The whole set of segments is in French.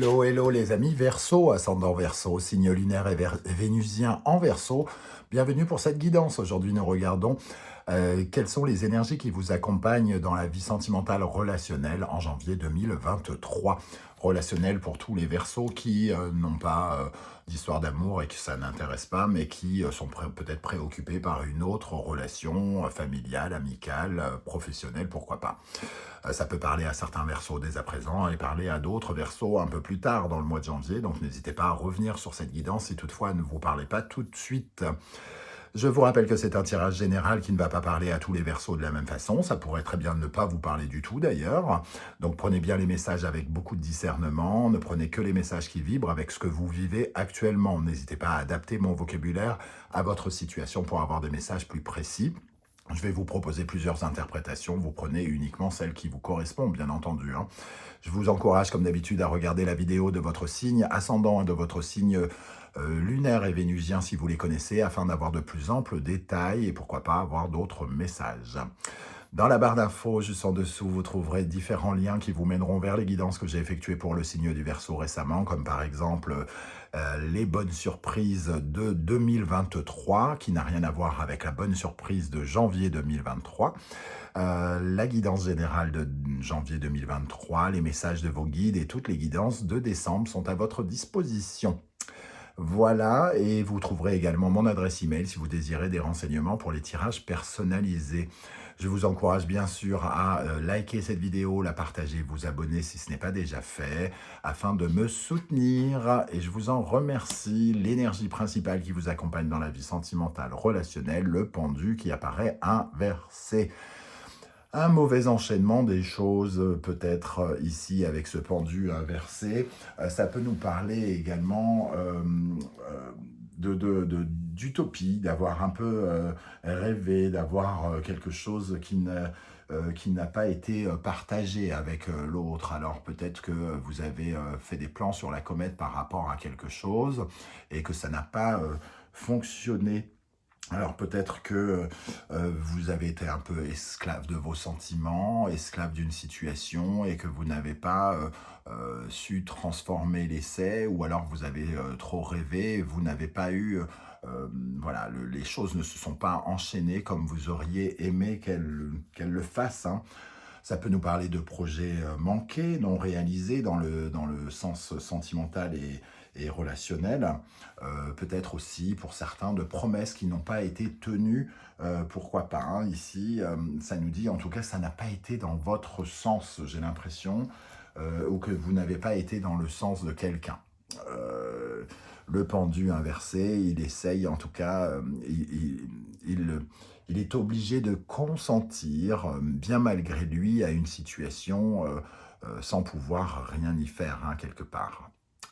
Hello, hello les amis, Verseau, ascendant Verseau, signe lunaire et vénusien en Verseau. Bienvenue pour cette guidance. Aujourd'hui, nous regardons quelles sont les énergies qui vous accompagnent dans la vie sentimentale relationnelle en janvier 2023. Relationnel pour tous les Verseaux qui n'ont pas d'histoire d'amour et que ça n'intéresse pas, mais qui sont peut-être préoccupés par une autre relation familiale, amicale, professionnelle, pourquoi pas. Ça peut parler à certains Verseaux dès à présent et parler à d'autres Verseaux un peu plus tard dans le mois de janvier. Donc n'hésitez pas à revenir sur cette guidance si toutefois elle ne vous parlez pas tout de suite. Je vous rappelle que c'est un tirage général qui ne va pas parler à tous les Verseaux de la même façon. Ça pourrait très bien ne pas vous parler du tout d'ailleurs. Donc prenez bien les messages avec beaucoup de discernement. Ne prenez que les messages qui vibrent avec ce que vous vivez actuellement. N'hésitez pas à adapter mon vocabulaire à votre situation pour avoir des messages plus précis. Je vais vous proposer plusieurs interprétations. Vous prenez uniquement celle qui vous correspond, bien entendu. Je vous encourage, comme d'habitude, à regarder la vidéo de votre signe ascendant et de votre signe lunaire et vénusien, si vous les connaissez, afin d'avoir de plus amples détails et pourquoi pas avoir d'autres messages. Dans la barre d'infos, juste en dessous, vous trouverez différents liens qui vous mèneront vers les guidances que j'ai effectuées pour le signe du Verseau récemment, comme par exemple les bonnes surprises de 2023, qui n'a rien à voir avec la bonne surprise de janvier 2023. La guidance générale de janvier 2023, les messages de vos guides et toutes les guidances de décembre sont à votre disposition. Voilà, et vous trouverez également mon adresse email si vous désirez des renseignements pour les tirages personnalisés. Je vous encourage bien sûr à liker cette vidéo, la partager, vous abonner si ce n'est pas déjà fait, afin de me soutenir. Et je vous en remercie. L'énergie principale qui vous accompagne dans la vie sentimentale, relationnelle, le pendu qui apparaît inversé. Un mauvais enchaînement des choses, peut-être ici avec ce pendu inversé. Ça peut nous parler également d'utopie, d'avoir un peu rêvé, d'avoir quelque chose qui n'a pas été partagé avec l'autre. Alors peut-être que vous avez fait des plans sur la comète par rapport à quelque chose et que ça n'a pas fonctionné. Alors peut-être que vous avez été un peu esclave de vos sentiments, esclave d'une situation et que vous n'avez pas su transformer l'essai, ou alors vous avez trop rêvé, vous n'avez pas eu, voilà, les choses ne se sont pas enchaînées comme vous auriez aimé qu'elles le fassent. Ça peut nous parler de projets manqués, non réalisés dans le sens sentimental et relationnel. Peut-être aussi pour certains de promesses qui n'ont pas été tenues. Pourquoi pas, ici, ça nous dit en tout cas ça n'a pas été dans votre sens, j'ai l'impression, ou que vous n'avez pas été dans le sens de quelqu'un. Le pendu inversé, il essaye en tout cas, il est obligé de consentir, bien malgré lui, à une situation sans pouvoir rien y faire, quelque part.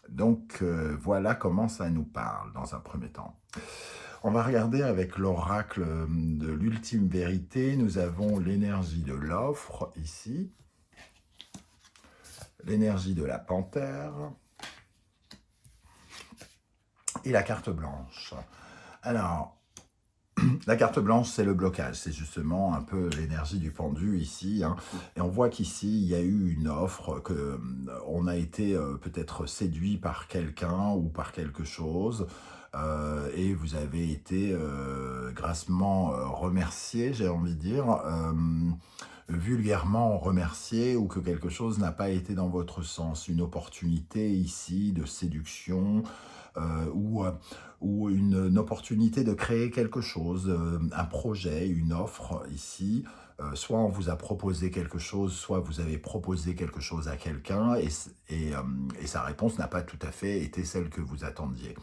Donc voilà comment ça nous parle dans un premier temps. On va regarder avec l'oracle de l'ultime vérité. Nous avons l'énergie de l'offre ici, l'énergie de la panthère et la carte blanche. Alors, la carte blanche, c'est le blocage, c'est justement un peu l'énergie du pendu ici. Et on voit qu'ici, il y a eu une offre, on a été peut-être séduit par quelqu'un ou par quelque chose, et vous avez été grassement remercié, j'ai envie de dire, vulgairement remercié, ou que quelque chose n'a pas été dans votre sens. Une opportunité ici de séduction, ou une opportunité de créer quelque chose, un projet, une offre ici. Soit on vous a proposé quelque chose, soit vous avez proposé quelque chose à quelqu'un et sa réponse n'a pas tout à fait été celle que vous attendiez.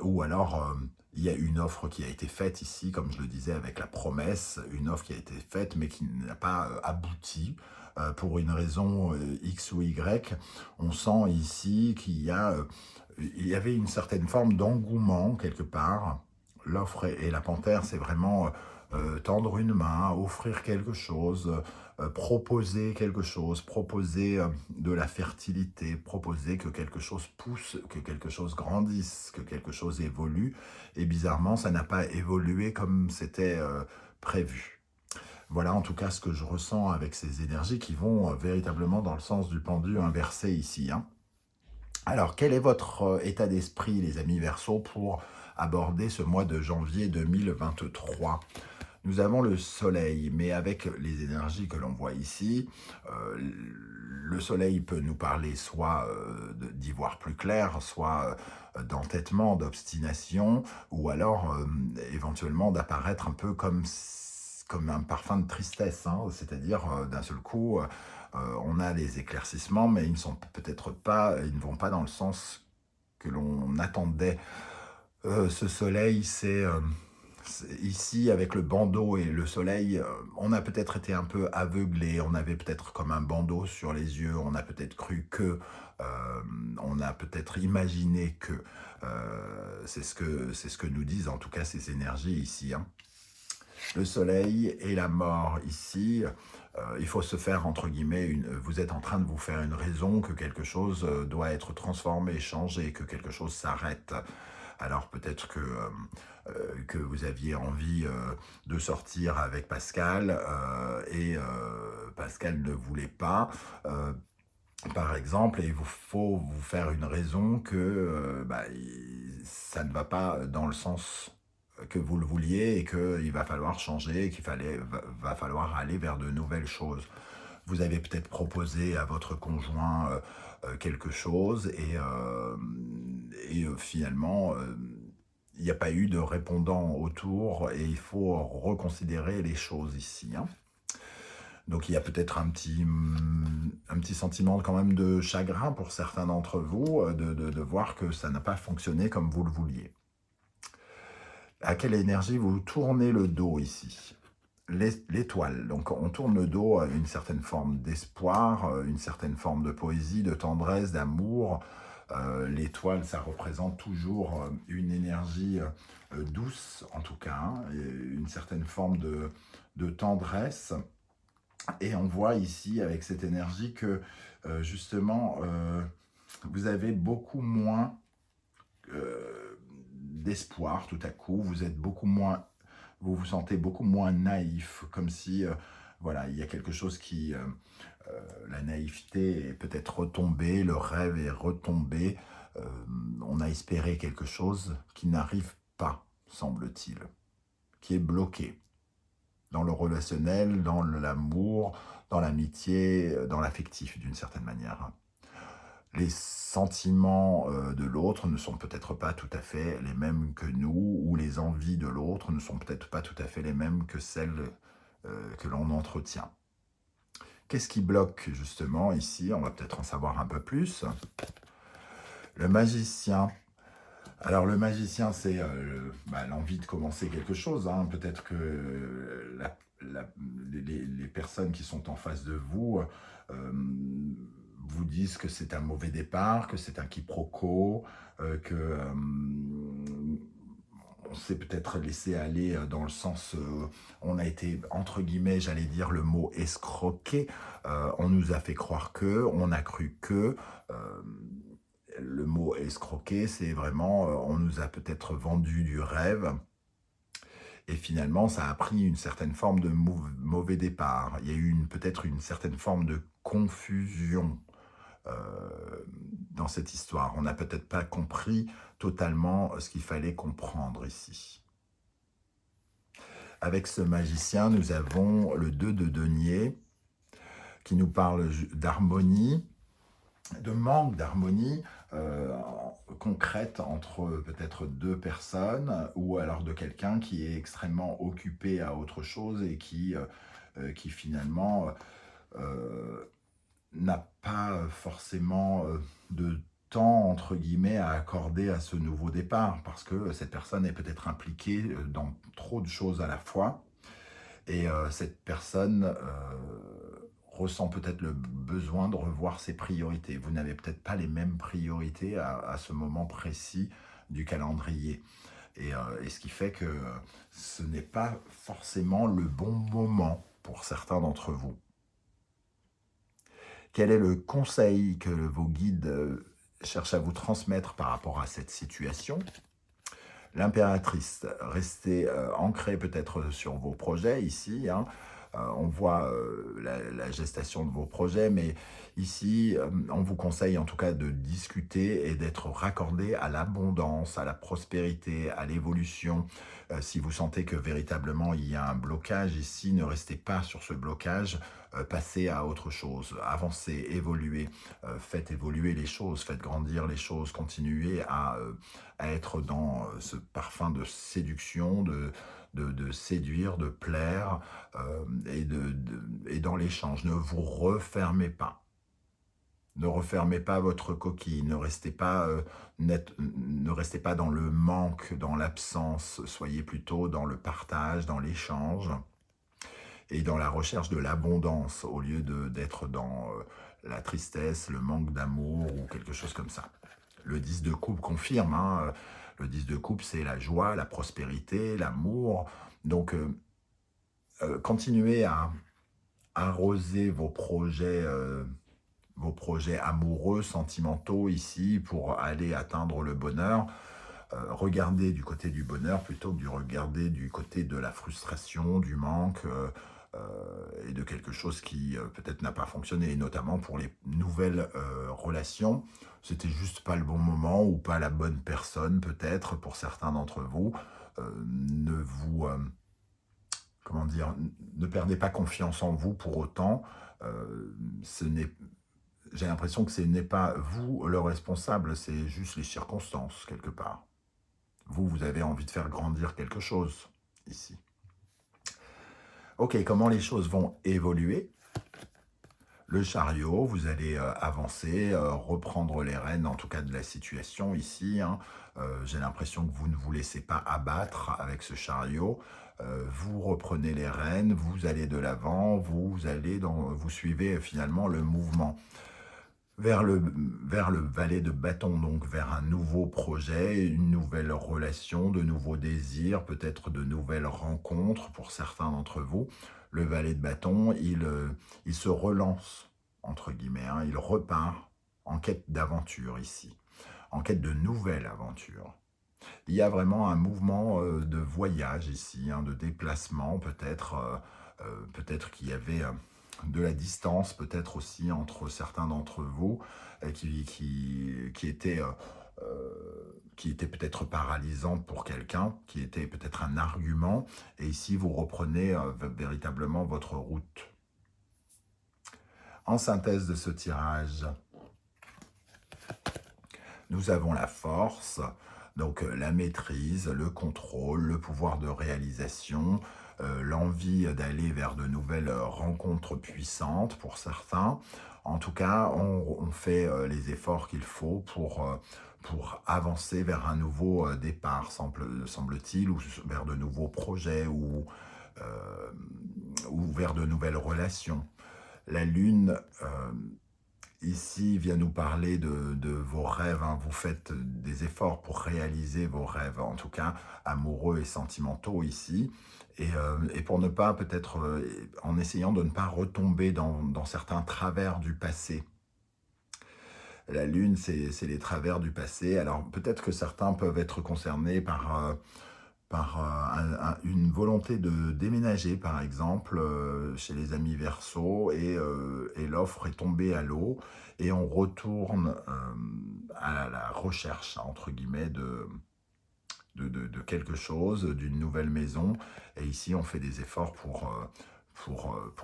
Ou alors il y a une offre qui a été faite ici, comme je le disais, avec la promesse, une offre qui a été faite mais qui n'a pas abouti pour une raison X ou Y. On sent ici qu'il y avait une certaine forme d'engouement quelque part. L'offre et la panthère, c'est vraiment tendre une main, offrir quelque chose, proposer quelque chose, proposer de la fertilité, proposer que quelque chose pousse, que quelque chose grandisse, que quelque chose évolue. Et bizarrement, ça n'a pas évolué comme c'était prévu. Voilà en tout cas ce que je ressens avec ces énergies qui vont véritablement dans le sens du pendu inversé ici, hein. Alors, quel est votre état d'esprit, les amis Verseaux, pour aborder ce mois de janvier 2023? Nous avons le soleil, mais avec les énergies que l'on voit ici, le soleil peut nous parler soit d'y voir plus clair, soit d'entêtement, d'obstination, ou alors éventuellement d'apparaître un peu comme un parfum de tristesse, hein, c'est-à-dire d'un seul coup, on a les éclaircissements, mais ils ne sont peut-être pas, ils ne vont pas dans le sens que l'on attendait. Ce soleil, ici, avec le bandeau et le soleil, on a peut-être été un peu aveuglé, on avait peut-être comme un bandeau sur les yeux, on a peut-être cru que, on a peut-être imaginé que, c'est ce que nous disent en tout cas ces énergies ici, hein. Le soleil et la mort ici, il faut se faire entre guillemets vous êtes en train de vous faire une raison que quelque chose doit être transformé, changé, que quelque chose s'arrête. Alors peut-être que vous aviez envie de sortir avec Pascal et Pascal ne voulait pas, par exemple, et il vous faut vous faire une raison que ça ne va pas dans le sens que vous le vouliez et qu'il va falloir changer, va falloir aller vers de nouvelles choses. Vous avez peut-être proposé à votre conjoint quelque chose et finalement, il n'y a pas eu de répondant autour et il faut reconsidérer les choses ici, hein. Donc il y a peut-être un petit sentiment quand même de chagrin pour certains d'entre vous de voir que ça n'a pas fonctionné comme vous le vouliez. À quelle énergie vous tournez le dos ici? L'étoile. Donc on tourne le dos à une certaine forme d'espoir, une certaine forme de poésie, de tendresse, d'amour. L'étoile, ça représente toujours une énergie douce, en tout cas, hein, et une certaine forme de tendresse. Et on voit ici, avec cette énergie, que justement, vous avez beaucoup moins d'espoir tout à coup. Vous vous sentez beaucoup moins naïf, comme si, voilà, il y a quelque chose qui, la naïveté est peut-être retombée, le rêve est retombé. euh, on a espéré quelque chose qui n'arrive pas, semble-t-il, qui est bloqué dans le relationnel, dans l'amour, dans l'amitié, dans l'affectif d'une certaine manière. Les sentiments de l'autre ne sont peut-être pas tout à fait les mêmes que nous, ou les envies de l'autre ne sont peut-être pas tout à fait les mêmes que celles que l'on entretient. Qu'est-ce qui bloque justement ici? On va peut-être en savoir un peu plus. Le magicien. Alors le magicien, c'est l'envie de commencer quelque chose, hein. Peut-être que les personnes qui sont en face de vous vous disent que c'est un mauvais départ, que c'est un quiproquo, que on s'est peut-être laissé aller dans le sens, on a été, entre guillemets, j'allais dire le mot escroqué, on nous a fait croire que, on a cru que, le mot escroquer, c'est vraiment, on nous a peut-être vendu du rêve, et finalement, ça a pris une certaine forme de mauvais départ. Il y a eu peut-être une certaine forme de confusion dans cette histoire. On n'a peut-être pas compris totalement ce qu'il fallait comprendre ici. Avec ce magicien, nous avons le 2 de denier qui nous parle d'harmonie, de manque d'harmonie concrète entre peut-être deux personnes ou alors de quelqu'un qui est extrêmement occupé à autre chose et qui finalement n'a pas forcément de temps, entre guillemets, à accorder à ce nouveau départ parce que cette personne est peut-être impliquée dans trop de choses à la fois et cette personne ressent peut-être le besoin de revoir ses priorités. Vous n'avez peut-être pas les mêmes priorités à ce moment précis du calendrier. Et ce qui fait que ce n'est pas forcément le bon moment pour certains d'entre vous. Quel est le conseil que vos guides cherchent à vous transmettre par rapport à cette situation? L'impératrice, restez ancré peut-être sur vos projets ici, hein. On voit la gestation de vos projets, mais ici, on vous conseille en tout cas de discuter et d'être raccordé à l'abondance, à la prospérité, à l'évolution. Si vous sentez que véritablement il y a un blocage ici, ne restez pas sur ce blocage, passez à autre chose, avancez, évoluez, faites évoluer les choses, faites grandir les choses, continuez à être dans ce parfum de séduction, de séduire, de plaire, et dans l'échange. Ne vous refermez pas. Ne refermez pas votre coquille, ne restez pas dans le manque, dans l'absence, soyez plutôt dans le partage, dans l'échange et dans la recherche de l'abondance au lieu d'être dans la tristesse, le manque d'amour ou quelque chose comme ça. Le 10 de coupe confirme, hein, le 10 de coupe c'est la joie, la prospérité, l'amour. Donc continuez à arroser vos projets amoureux, sentimentaux ici pour aller atteindre le bonheur. Regardez du côté du bonheur plutôt que de regarder du côté de la frustration, du manque et de quelque chose qui peut-être n'a pas fonctionné, et notamment pour les nouvelles relations. C'était juste pas le bon moment ou pas la bonne personne peut-être pour certains d'entre vous. Ne vous... comment dire, ne perdez pas confiance en vous pour autant. J'ai l'impression que ce n'est pas vous le responsable, c'est juste les circonstances, quelque part. Vous avez envie de faire grandir quelque chose, ici. Ok, comment les choses vont évoluer? Le chariot, vous allez avancer, reprendre les rênes, en tout cas de la situation ici. Hein. J'ai l'impression que vous ne vous laissez pas abattre avec ce chariot. Vous reprenez les rênes, vous allez de l'avant, vous suivez finalement le mouvement. Vers le valet de bâton, donc vers un nouveau projet, une nouvelle relation, de nouveaux désirs, peut-être de nouvelles rencontres pour certains d'entre vous. Le valet de bâton, il se relance, entre guillemets, hein, il repart en quête d'aventure ici, en quête de nouvelles aventures. Il y a vraiment un mouvement de voyage ici, hein, de déplacement peut-être, peut-être qu'il y avait de la distance peut-être aussi entre certains d'entre vous qui était peut-être paralysante pour quelqu'un, qui était peut-être un argument, et ici vous reprenez véritablement votre route. En synthèse de ce tirage, nous avons la force, donc la maîtrise, le contrôle, le pouvoir de réalisation, l'envie d'aller vers de nouvelles rencontres puissantes pour certains. En tout cas, on fait les efforts qu'il faut pour avancer vers un nouveau départ, semble-t-il, ou vers de nouveaux projets ou vers de nouvelles relations. La Lune... ici, vient nous parler de vos rêves. Hein. Vous faites des efforts pour réaliser vos rêves, en tout cas amoureux et sentimentaux ici. Et pour ne pas, peut-être, en essayant de ne pas retomber dans certains travers du passé. La Lune, c'est les travers du passé. Alors, peut-être que certains peuvent être concernés par une volonté de déménager, par exemple, chez les amis Verseau, et l'offre est tombée à l'eau, et on retourne à la recherche, entre guillemets, de quelque chose, d'une nouvelle maison, et ici on fait des efforts pour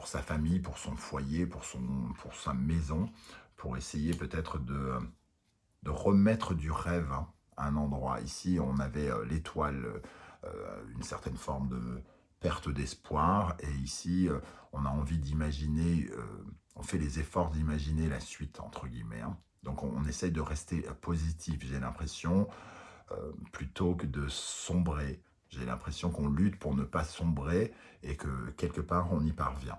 sa famille, pour son foyer, pour sa maison, pour essayer peut-être de remettre du rêve à un endroit. Ici on avait l'étoile, une certaine forme de perte d'espoir, et ici on a envie d'imaginer, on fait les efforts d'imaginer la suite, entre guillemets. Hein. Donc on essaye de rester positif, j'ai l'impression, plutôt que de sombrer. J'ai l'impression qu'on lutte pour ne pas sombrer et que quelque part on y parvient.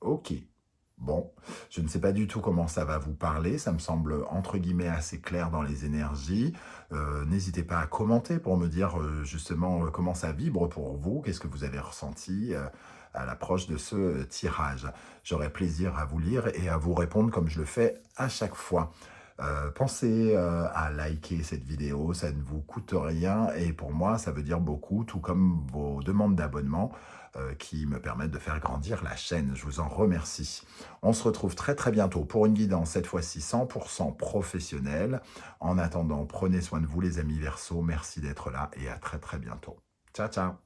Ok. Bon, je ne sais pas du tout comment ça va vous parler, ça me semble entre guillemets assez clair dans les énergies. N'hésitez pas à commenter pour me dire justement comment ça vibre pour vous, qu'est-ce que vous avez ressenti à l'approche de ce tirage. J'aurai plaisir à vous lire et à vous répondre comme je le fais à chaque fois. Pensez à liker cette vidéo, ça ne vous coûte rien et pour moi, ça veut dire beaucoup, tout comme vos demandes d'abonnement qui me permettent de faire grandir la chaîne. Je vous en remercie. On se retrouve très très bientôt pour une guidance, cette fois-ci 100% professionnelle. En attendant, prenez soin de vous les amis Verseau. Merci d'être là et à très très bientôt. Ciao, ciao.